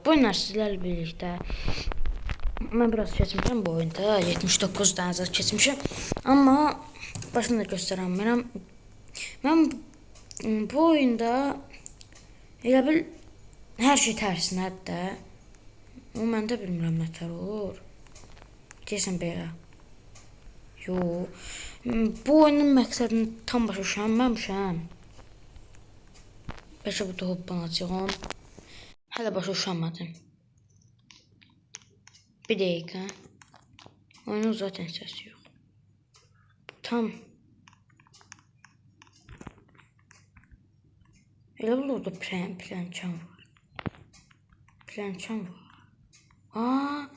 Bu oyunlar sizlerle birlikte ben biraz keçmişim bu oyunda 79 tane azad keçmişim ama başında göstərəm mən bu oyunda elə bil hər şey tərsinədir də o mən də bilmirəm nətər olur deyəsən belə bu oyunun məqsədini tam başa düşənməmişəm bəlkə bu da hoppanacağım hələ başa düşənmədim. Bir dakika. Oyunun zaten sesi yok. Tam. Elə burada plançam var. Plançam var.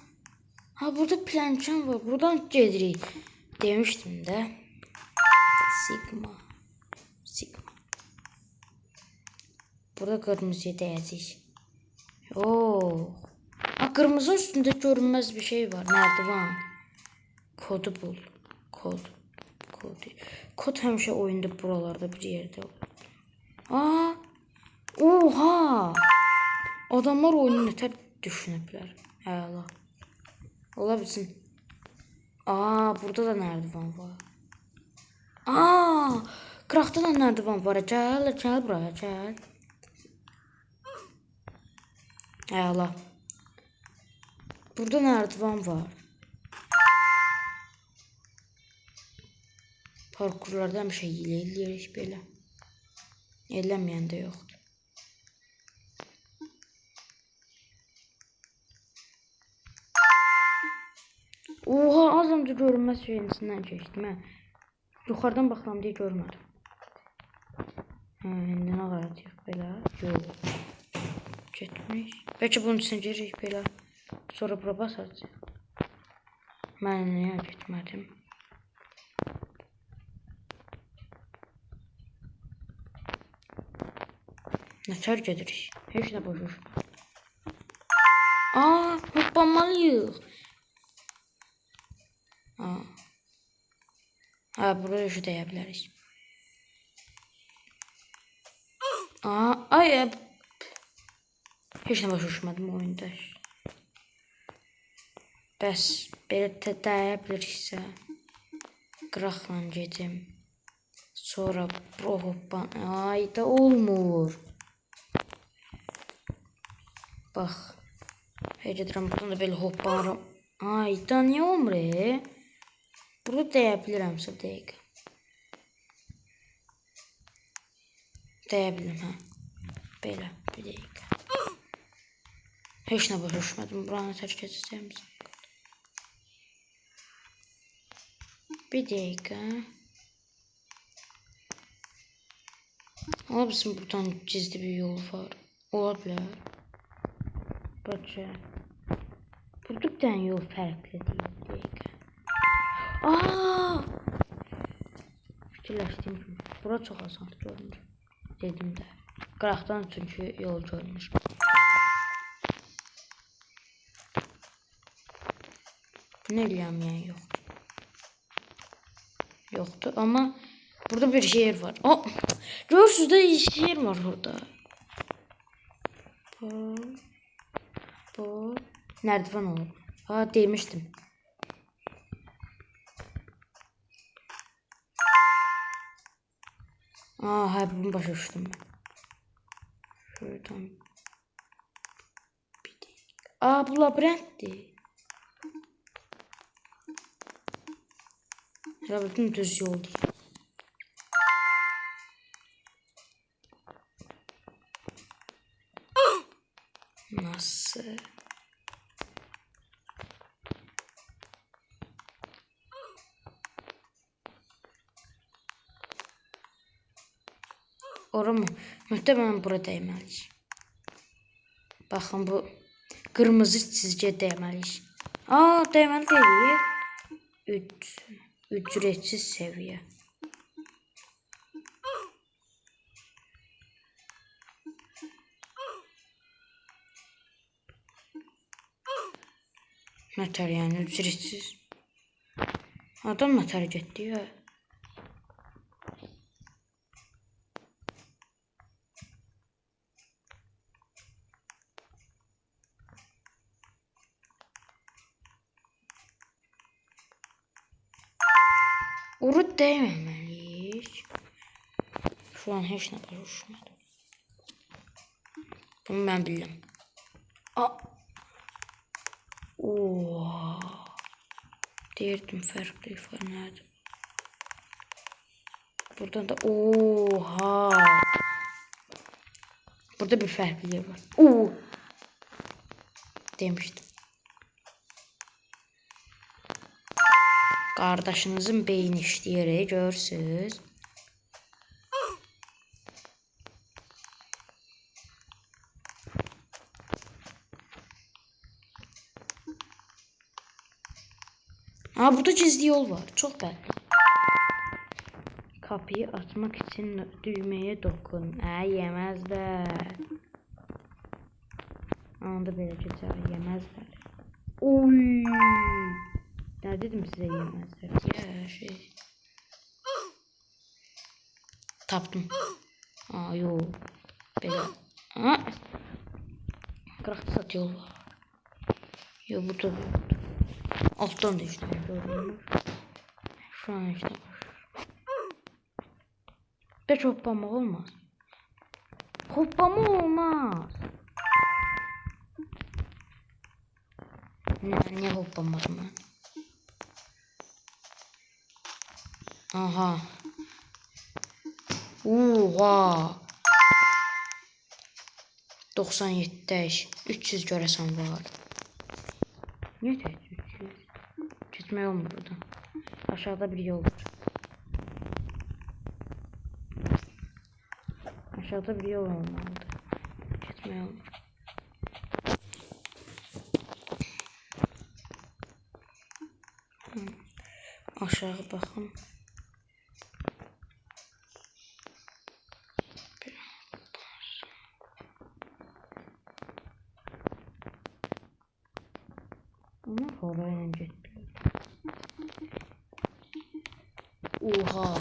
Ha burada plançam var. Buradan gedirik. Demiştim de. Sigma. Burada kırmızıya değecek. Kırmızı üstünde görünmez bir şey var. Merdiven. Kodu bul. Kod həmişə oyunda buralarda bir yerde olur. Oha! Adamlar oyunu nətər düşünə bilər. Həla. Ola bilsin. Burada da merdiven var. Qıraqda da merdiven var. Gəl buraya, gəl. Həla. Burada merdiven var. Parkurlarda həmişə hile eləyirik belə. Eləməyən də yoxdur. Oha, az önce görünməz şeyin içindən keçdim. Yuxarıdan baxıram deyə görmədim. İndi nə qaracaq belə? Yox. Getmiş. Bəlkə bunun içinə girecek belə. Sonra bura basacaq. Mən niyə getmədim? Nətər gedirik? Heç nə boşur. Hoppanmalıyıq. Buraya şu deyə bilərik. Heç nə başa düşmədim oyunda. Bəs belə deyə biliriksə qıraqla gedim. Sonra bura hoppan. Da olmur. Bax. Gedirəm buradan da belə hoppanırım. Da niyə olmur? Burada deyə bilirəmsə dəqiq. Deyə bilirəm, Belə, bir dəqiqə. Heç nə başa düşmədim. Buranı tərk edəcəyimiz. Bir dəqiqə. Ola bilsin buradan gizli bir yol var. Ola bilər. Bəlkə. Burada bir dənə yol fərqli deyil. Bir dəqiqə. Fikirləşdiyim kimi. Bura çox asan görünür. Dedim də. Qıraqdan çünki yol görünür. Bunu eləyəməyən yoxdur. Yoxdur, amma burada bir yer var. Görürsünüz də yer var burada. Bu nerdiven olur. Demiştim. Bunu başa düştüm. Şuradan. Bu labirentti. Labirentin düz yol değil. Nasıl? Oramı? Muhtemelen burada değmeliyiz. Bakın bu kırmızı çizgiye değmeliyiz. Değmeli değil. Ücretsiz seviye. Nətər yani ücretsiz. Adam nətər getdi ya. Uru değməməliyik. Şu an heç nə başa düşmədim. Bunu mən bildim. Deyirdim fərqli ifa nədir? Buradan da oha. Burada bir fərqlilik var. Demişdim. Qardaşınızın beyni işləyir, görürsüz. Burada gizli yol var. Çok bədli. Kapıyı açmak için düğmeye dokun. Yemezler. Anda böyle güzel yemezler. Oy. Ne dedim size yemezler. Ya şey. Tapdım. Yo. Böyle. Kıraktı sat yol var. Yo bu tabi. Alttan da işte. Şu an işte var. Beş hoppama olmaz. Hoppama olmaz. Ne hoppamadım ben? Aha. Oha. 97 300 görəsən var. Niye tek 300? Gitmeye olmuyor buradan. Aşağıda bir yol var. Aşağıda bir yol olmalıdır. Gitmeye olmuyor. Aşağı bakın. Ama oraya gitti. Oha.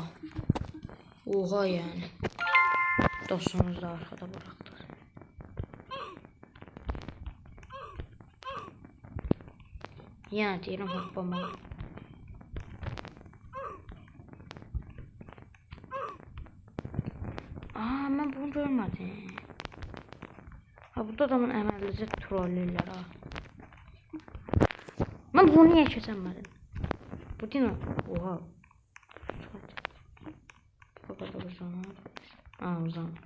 Oha yani. Dostumuzu da arkada bıraktık. Ya diyelim hoppama. Ben bunu görmedim. Burada adamın əməllici trollürlər ha. Ben bunu niye keçəmədim? Bu değil mi? Oha. Fakat uzanır. Uzanır.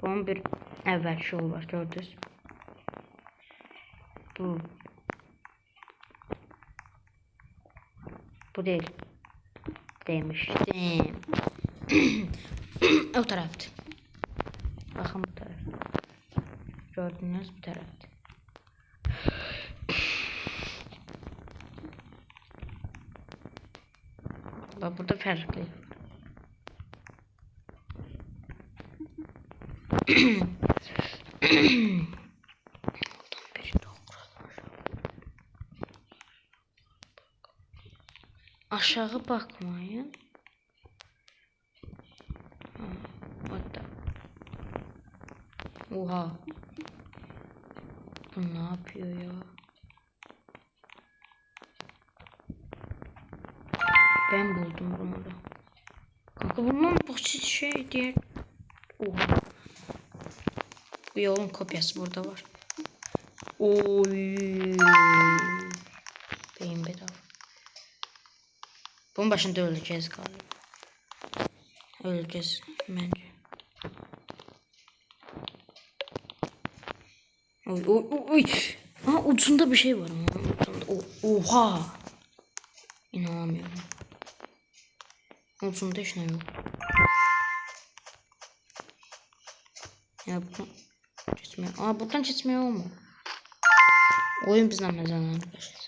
Bunun bir əvvəl yol var, gördünüz. Bu değil. Demiştim. O taraftı. Bakın bu taraf. Gördünüz bu taraftı. Bak burada farklı. Aşağı bakmayın. Hatta. Oha. Bu ne yapıyor ya? Ben buldum bunu da. Kanka bundan basit şey diye. Oha. Bu yolun kopyası burada var. Oy. Beyin bedava. Bunun başında öleceğiz galiba. Öleceğiz bence. Oy. Ucunda bir şey var ama ucunda. Oha. İnanamıyorum. Ucunda hiç ne yok. Ya buradan geçmiyor. Buradan geçmiyor mu? Oyun bizden mezarına arkadaşlar.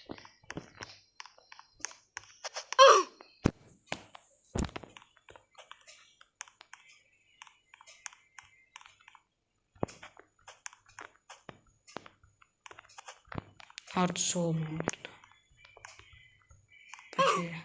Artısı olmalı. Peki.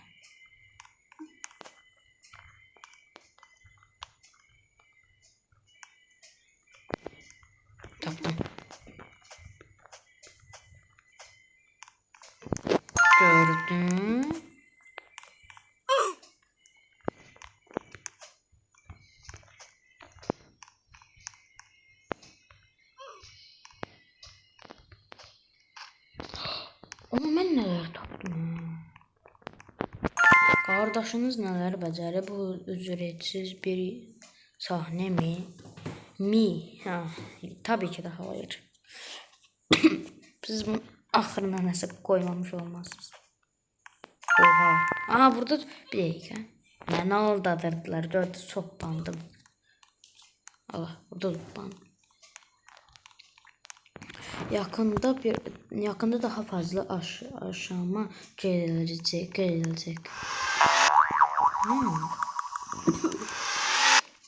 Qardaşınız nələr bəcərir? Bu ücretsiz bir sahne mi? Ha, tabii ki de hayır. Siz bunu axırına nəsə koymamış olmazsınız. Oha. Aha, burada bir dakika. Məni aldadırdılar. Gördü, çok bandım. Allah, burada bandım. Yakında daha fazla aşama gelecek.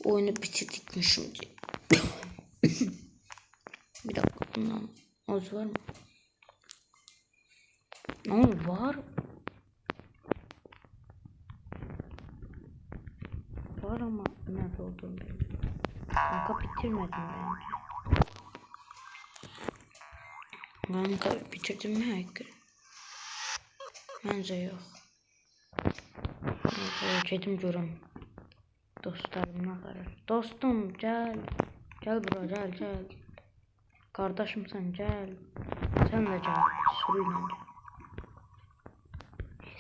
Oyunu bitirdik mi şimdi? Bir dakika, bundan oz var mı? Ne var? Var ama nerede olduğunu bilmiyorum. Kanka bitirmedim bence. Kanka bitirdim mi hacker? Bence yok. Gedim görüm. Dostlarım ne kadar. Dostum gel. Gel bura, gel. Kardeşim sen gel. Sen de gel. Sürüyle gel.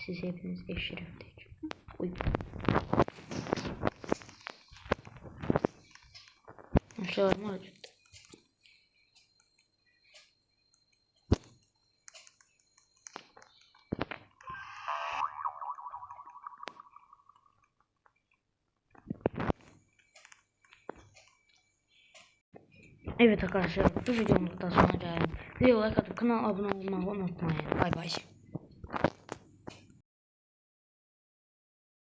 Siz hepiniz eşreflik. Uy. Aşağıma acıttı. Evet arkadaşlar, bu videomuzda sonuna geldim. Videoya like atıp kanala abone olmayı unutmayın. Bay bay.